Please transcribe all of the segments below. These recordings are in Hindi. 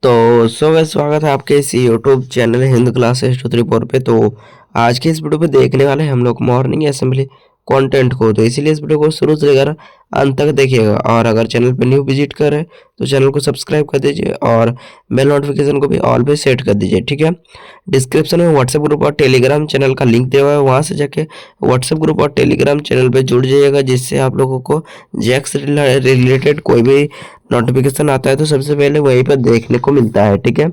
तो स्वागत है आपके इस यूट्यूब चैनल हिंद क्लासेस 234 पे। तो आज के इस वीडियो पे देखने वाले हैं हम लोग मॉर्निंग असेंबली कंटेंट को। तो इसीलिए इस वीडियो को शुरू से लेकर अंत तक देखिएगा, और अगर चैनल पे न्यू विजिट करें तो चैनल को सब्सक्राइब कर दीजिए और बेल नोटिफिकेशन को भी ऑल पे सेट कर दीजिए, ठीक है। डिस्क्रिप्शन में व्हाट्सएप ग्रुप और टेलीग्राम चैनल का लिंक दिया हुआ है, वहाँ से जाके व्हाट्सएप ग्रुप और टेलीग्राम चैनल पे जुड़ जाइएगा, जिससे आप लोगों को जैक्स रिलेटेड कोई भी नोटिफिकेशन आता है तो सबसे पहले वहीं पर देखने को मिलता है, ठीक है।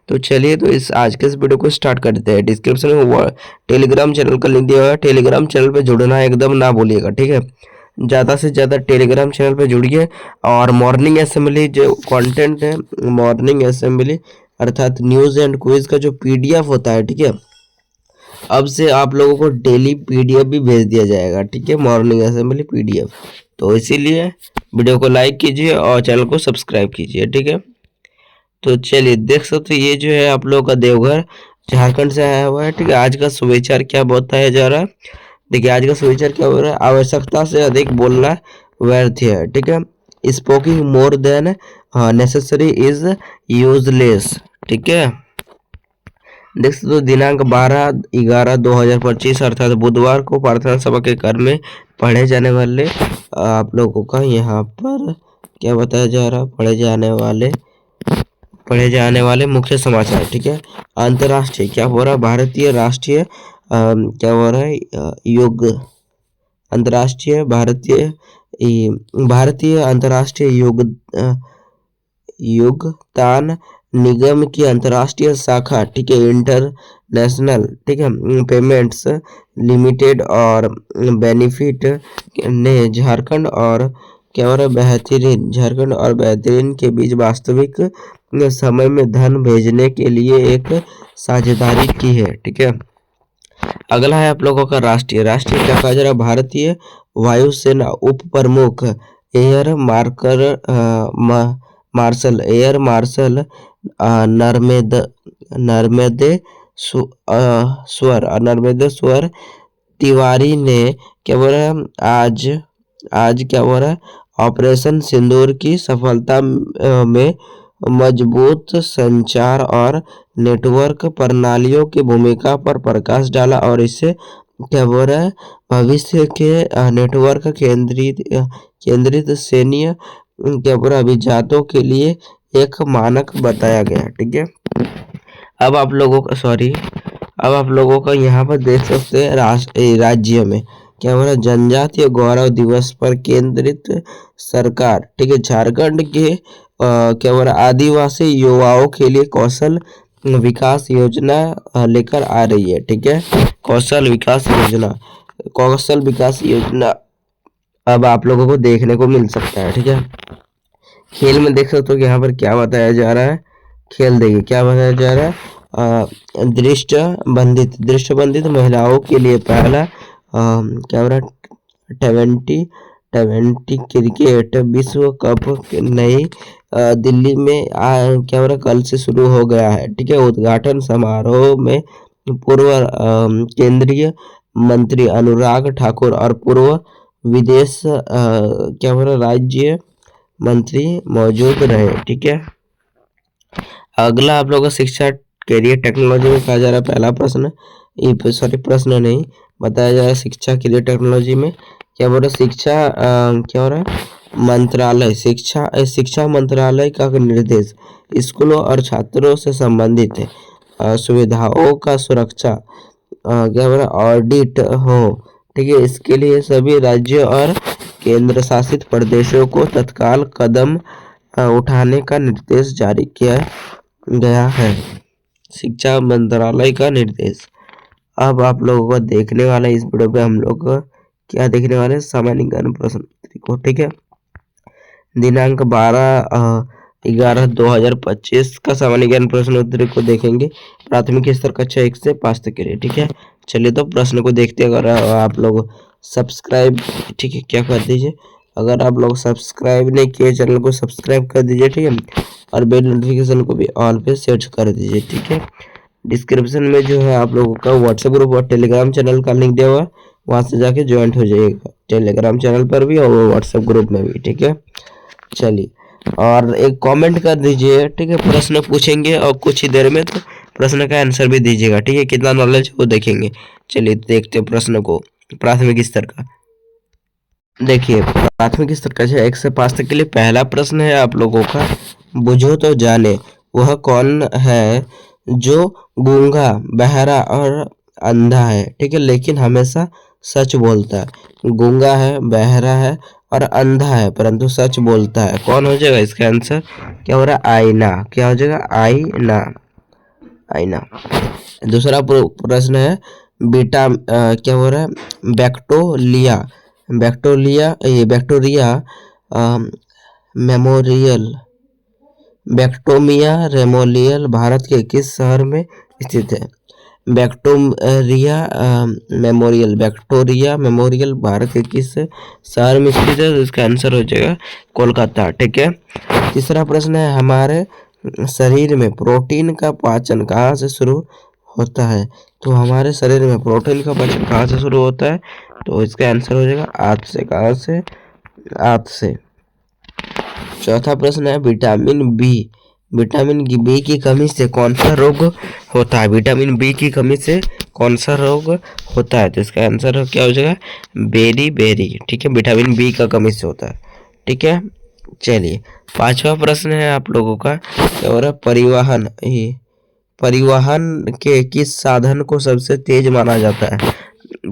तो चलिए, तो इस आज के इस वीडियो को स्टार्ट करते हैं। डिस्क्रिप्शन में टेलीग्राम चैनल का लिंक दिया हुआ है, टेलीग्राम चैनल पे जुड़ना एकदम ना भूलिएगा, ठीक है। ज़्यादा से ज़्यादा टेलीग्राम चैनल पे जुड़िए, और मॉर्निंग असेंबली जो कंटेंट है, मॉर्निंग असेंबली अर्थात न्यूज़ एंड क्विज का जो पीडीएफ होता है, ठीक है, अब से आप लोगों को डेली पीडीएफ भी भेज दिया जाएगा, ठीक है, मॉर्निंग असेंबली पीडीएफ। तो इसीलिए वीडियो को लाइक कीजिए और चैनल को सब्सक्राइब कीजिए, ठीक है। तो चलिए, देख सकते हो ये जो है आप लोगों का देवघर झारखंड से आया हुआ है, ठीक है। आज का सुविचार क्या बताया जा रहा है, देखिए आज का सुविचार क्या हो रहा है। आवश्यकता से अधिक बोलना व्यर्थ है, ठीक है। स्पोकिंग more than necessary is useless, ठीक है। देख सकते हो दिनांक 12/11/2025 अर्थात बुधवार को प्रार्थना सभा के घर में पढ़े जाने वाले आप लोगों का यहाँ पर क्या बताया जा रहा है, पढ़े जाने वाले मुख्य समाचार, ठीक है। अंतर्राष्ट्रीय क्या हो रहा है, भारतीय राष्ट्रीय क्या हो रहा है, योग अंतर्राष्ट्रीय भारतीय अंतर्राष्ट्रीय योगदान निगम की अंतर्राष्ट्रीय शाखा, ठीक है, इंटरनेशनल, ठीक है, पेमेंट्स लिमिटेड और बेनिफिट ने झारखंड और बेहतरीन के बीच वास्तविक समय में धन भेजने के लिए एक साझेदारी की है, ठीक है। अगला है आप लोगों का राष्ट्रीय क्या कहा जा रहा है, भारतीय वायुसेना उप प्रमुख एयर मार्शल नर्मदेश्वर तिवारी ने क्या बोला आज क्या बोला, ऑपरेशन सिंदूर की सफलता में मजबूत संचार और नेटवर्क प्रणालियों की भूमिका पर प्रकाश डाला, और इससे क्या बोल रहा है, भविष्य के नेटवर्क केंद्रित सैन्य क्या बोल रहा अभिजातों के लिए एक मानक बताया गया, ठीक है। अब आप लोगों का यहाँ पर देख सकते हैं राज्य में क्या बोला, जनजातीय गौरव दिवस पर केंद्रित सरकार, ठीक है, झारखंड के क्या बोला आदिवासी युवाओं के लिए कौशल विकास योजना लेकर आ रही है, ठीक है। कौशल विकास योजना अब आप लोगों को देखने को मिल सकता है, ठीक है। खेल में देख सकते हो यहाँ पर क्या बताया जा रहा है, खेल देखिए क्या बताया जा रहा है, दृष्टिबंधित महिलाओं के लिए पहला क्या हो रहा है, ट्वेंटी क्रिकेट विश्व कप नई दिल्ली में क्या हो रहा है, कल से शुरू हो गया है, ठीक है। उद्घाटन समारोह में पूर्व केंद्रीय मंत्री अनुराग ठाकुर और पूर्व विदेश क्या हो रहा राज्य मंत्री मौजूद रहे, ठीक है। अगला आप लोगों का शिक्षा कैरियर टेक्नोलॉजी में कहा जा रहा है, पहला प्रश्न प्रश्न नहीं बताया जा रहा है, शिक्षा कैरियर टेक्नोलॉजी में क्या बोल रहा है, क्या हो रहा है, मंत्रालय शिक्षा मंत्रालय का निर्देश स्कूलों और छात्रों से संबंधित सुविधाओं का सुरक्षा क्या बोल रहा ऑडिट हो, ठीक है। इसके लिए सभी राज्य और केंद्र शासित प्रदेशों को तत्काल कदम उठाने का निर्देश जारी किया गया है, शिक्षा मंत्रालय का निर्देश। अब आप लोगों को देखने वाला इस वीडियो पे हम लोग क्या देखने वाले, सामान्य ज्ञान प्रश्न को, ठीक है। दिनांक 12/11/2025 का सामान्य ज्ञान प्रश्न उत्तरी को देखेंगे, प्राथमिक स्तर कक्षा 1 से 5 तक के लिए, ठीक है। चलिए तो प्रश्न को देखते हैं। अगर आप लोग सब्सक्राइब, ठीक है, क्या कर दीजिए, अगर आप लोग सब्सक्राइब नहीं किए चैनल को सब्सक्राइब कर दीजिए, ठीक है, और बेल नोटिफिकेशन को भी ऑल पे सेट कर दीजिए, ठीक है। डिस्क्रिप्शन में जो है आप लोगों का व्हाट्सएप ग्रुप और टेलीग्राम चैनल का लिंक दिया हुआ है, वहाँ से जाके ज्वाइंट हो जाइएगा, टेलीग्राम चैनल पर भी और व्हाट्सएप ग्रुप में भी, ठीक है। चलिए, और एक कमेंट कर दीजिए, ठीक है। प्रश्न पूछेंगे और कुछ ही देर में तो प्रश्न का आंसर भी दीजिएगा, ठीक है। कितना नॉलेज वो देखेंगे। चलिए देखते हैं प्रश्न को। प्राथमिक स्तर का देखिए, प्राथमिक स्तर का 1 से 5 तक के लिए पहला प्रश्न है आप लोगों का, बुझो तो जाने वह कौन है जो गूंगा, बहरा और अंधा है, ठीक है, लेकिन हमेशा सच बोलता है। गूंगा है, बहरा है और अंधा है परंतु सच बोलता है, कौन हो जाएगा इसका आंसर? क्या हो रहा है? आईना। क्या हो जाएगा? आईना। आईना। दूसरा प्रश्न है क्या हो रहा है? बैक्टोलिया। बैक्टोरिया मेमोरियल बैक्टोमिया मेमोरियल भारत के किस शहर में स्थित है? बैक्टोरिया मेमोरियल भारत के किस शहर में स्थित है? तो इसका आंसर हो जाएगा कोलकाता, ठीक है। तीसरा प्रश्न है, हमारे शरीर में प्रोटीन का पाचन कहाँ से शुरू होता है? तो हमारे शरीर में प्रोटीन का पाचन कहाँ से शुरू होता है? तो इसका आंसर हो जाएगा आंत से। कहाँ से? आंत से। चौथा प्रश्न है, विटामिन बी की कमी से कौन सा रोग होता है? विटामिन बी की कमी से कौन सा रोग होता है? तो इसका आंसर क्या हो जाएगा? बेरी, ठीक है। विटामिन बी का कमी से होता है, ठीक है। चलिए पांचवा प्रश्न है आप लोगों का, क्या हो रहा है? परिवहन के किस साधन को सबसे तेज माना जाता है?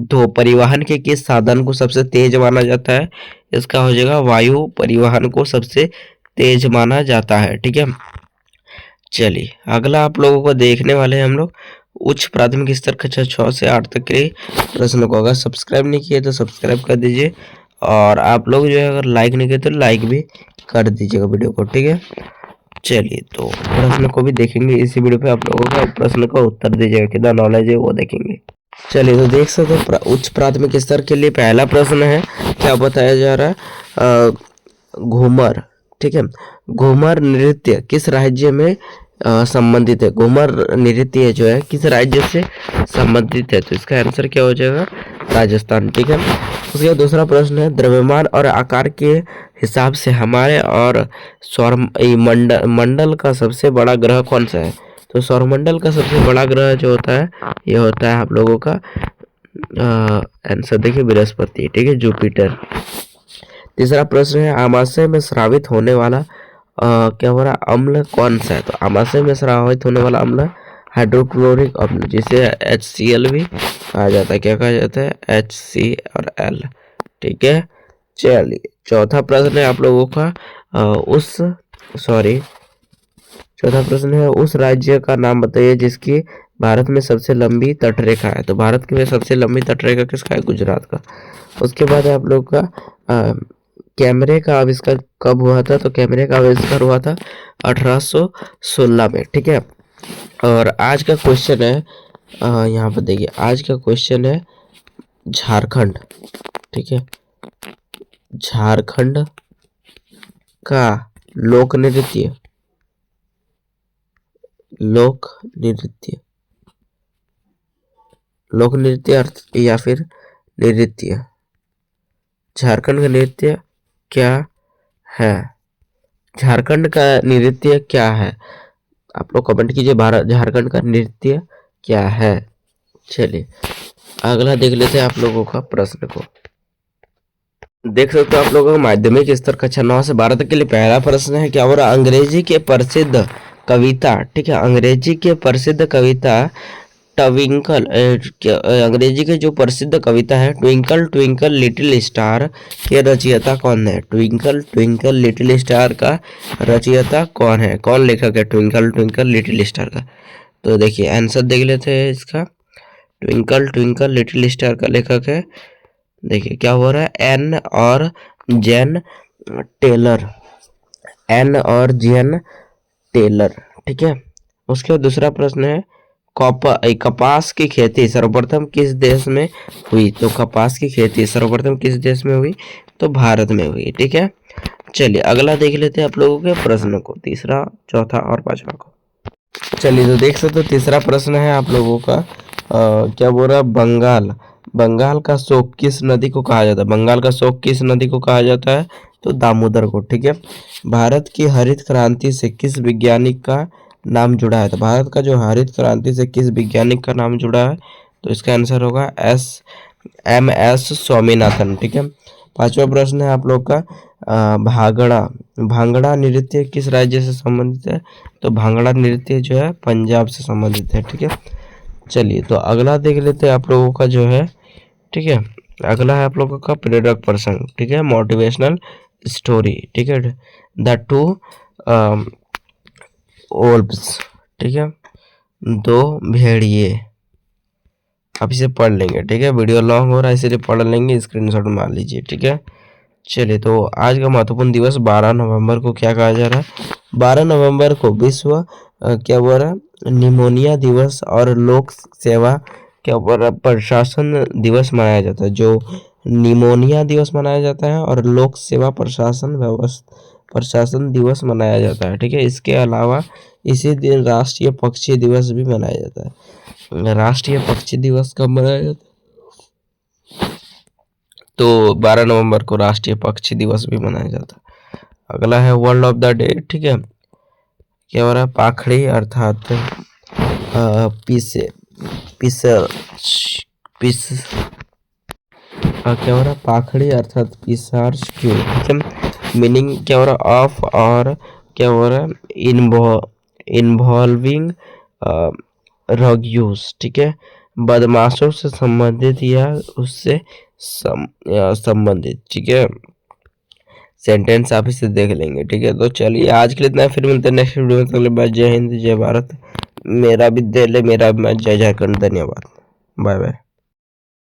तो परिवहन के किस साधन को सबसे तेज माना जाता है? इसका हो जाएगा वायु परिवहन को सबसे तेज माना जाता है, ठीक है। चलिए अगला आप लोगों को देखने वाले हैं हम लोग उच्च प्राथमिक स्तर कक्षा 6 से 8 तक के प्रश्नों को। अगर सब्सक्राइब नहीं किए तो सब्सक्राइब कर दीजिए और आप लोग जो है अगर लाइक नहीं किए तो लाइक भी कर दीजिएगा वीडियो को, ठीक है। चलिए तो प्रश्न को भी देखेंगे इसी वीडियो पे। आप लोगों का प्रश्न का उत्तर दीजिएगा, कितना नॉलेज है वो देखेंगे। चलिए तो देख सकते हो उच्च प्राथमिक स्तर के लिए पहला प्रश्न है, क्या बताया जा रहा है? घूमर, ठीक है। घूमर नृत्य किस राज्य में संबंधित है? घूमर नृत्य जो है किस राज्य से संबंधित है? तो इसका आंसर क्या हो जाएगा? राजस्थान, ठीक है। उसके बाद दूसरा प्रश्न है, द्रव्यमान और आकार के हिसाब से हमारे और सौर मंडल का सबसे बड़ा ग्रह कौन सा है? तो सौरमंडल का सबसे बड़ा ग्रह जो होता है ये होता है आप लोगों का आंसर देखिए बृहस्पति, ठीक है, जुपिटर। तीसरा प्रश्न है, आमाशय में स्रावित होने वाला क्या हो रहा अम्ल कौन सा है? तो आमाशय में स्रावित होने वाला अम्ल हाइड्रोक्लोरिक अम्ल, जिसे HCl भी कहा जाता है। क्या कहा जाता है? HCl, ठीक है। चलिए चौथा प्रश्न है आप लोगों का चौथा प्रश्न है, उस राज्य का नाम बताइए जिसकी भारत में सबसे लंबी तटरेखा है। तो भारत की सबसे लंबी तटरेखा किसका है? गुजरात का। उसके बाद आप लोग का कैमरे का आविष्कार कब हुआ था? तो कैमरे का आविष्कार हुआ था 1816 में, ठीक है। और आज का क्वेश्चन है यहाँ पर देखिए, आज का क्वेश्चन है झारखंड, ठीक है। झारखंड का लोक नृत्य या फिर नृत्य, झारखंड का नृत्य क्या है? झारखंड का नृत्य क्या है? आप लोग कमेंट कीजिए, झारखंड का नृत्य क्या है। चलिए अगला देख लेते हैं आप लोगों का प्रश्न को। देख सकते हो आप लोगों का माध्यमिक स्तर कक्षा 9 से 12 तक के लिए पहला प्रश्न है, क्या हो रहा? अंग्रेजी के प्रसिद्ध कविता, ठीक है, अंग्रेजी के प्रसिद्ध कविता ट्विंकल, अंग्रेजी के जो प्रसिद्ध कविता है ट्विंकल ट्विंकल लिटिल स्टार के रचयिता कौन है? ट्विंकल ट्विंकल लिटिल स्टार का रचयिता कौन है? कौन लेखक है ट्विंकल ट्विंकल लिटिल स्टार का? तो देखिए आंसर देख लेते हैं इसका। ट्विंकल ट्विंकल लिटिल स्टार का लेखक है, देखिए क्या हो रहा है, एन और जेन टेलर, ठीक है। उसके बाद दूसरा प्रश्न है, कपास की खेती सर्वप्रथम किस देश में हुई? तो कपास की खेती सर्वप्रथम किस देश में हुई? तो भारत में हुई, ठीक है। चलिए अगला देख लेते हैं आप लोगों के प्रश्न को, तीसरा चौथा और पांचवा को। चलिए तो देख सकते हो तीसरा प्रश्न है आप लोगों का क्या बोल रहा है, बंगाल का शोक किस नदी को कहा जाता है? बंगाल का शोक किस नदी को कहा जाता है? तो दामोदर को। ठीक है। भारत की हरित क्रांति से किस वैज्ञानिक का नाम जुड़ा है? तो भारत का जो हरित क्रांति से किस वैज्ञानिक का नाम जुड़ा है? तो इसका आंसर होगा MS स्वामीनाथन। ठीक है। पांचवा प्रश्न है आप लोग का, भांगड़ा भांगड़ा नृत्य किस राज्य से संबंधित है? तो भांगड़ा नृत्य जो है पंजाब से संबंधित है। ठीक है। चलिए तो अगला देख लेते हैं आप लोगों का जो है। ठीक है। अगला है आप लोगों का प्रेरक प्रसंग। ठीक है। Motivational story. ठीक है। The two wolves. ठीक है। दो भेड़िए। आप इसे पढ़ लेंगे। ठीक है। वीडियो लॉन्ग हो रहा है इसलिए पढ़ लेंगे, स्क्रीनशॉट मार लीजिए। ठीक है। चलिए तो आज का महत्वपूर्ण दिवस 12 नवंबर को क्या कहा जा रहा है? 12 नवंबर को विश्व क्या बोल रहा है, निमोनिया दिवस और लोक सेवा क्या बोल रहा है, प्रशासन दिवस मनाया जाता है। जो निमोनिया दिवस मनाया जाता है और लोक सेवा प्रशासन दिवस मनाया जाता है। ठीक है। इसके अलावा इसी दिन राष्ट्रीय पक्षी दिवस भी मनाया जाता है। राष्ट्रीय पक्षी दिवस कब मनाया जाता है? तो 12 नवंबर को राष्ट्रीय पक्षी दिवस भी मनाया जाता है। अगला है वर्ड ऑफ द डे। ठीक है। क्या हो रहा है? पाखड़ी अर्थात क्या हो रहा है? पाखड़ी अर्थात पिसार्स क्यों? ठीक है। मीनिंग क्या हो रहा है? ऑफ और क्या हो रहा है? इन्वॉल्विंग रॉग्यूज। ठीक है। बदमाशों से संबंधित या उससे संबंधित। ठीक है। सेंटेंस आप इसे देख लेंगे। ठीक है। तो चलिए आज के लिए इतना है, फिर मिलते हैं नेक्स्ट वीडियो में। तक बाय। जय हिंद, जय भारत, मेरा विद्यालय मेरा जय झारखंड। धन्यवाद। Bye bye.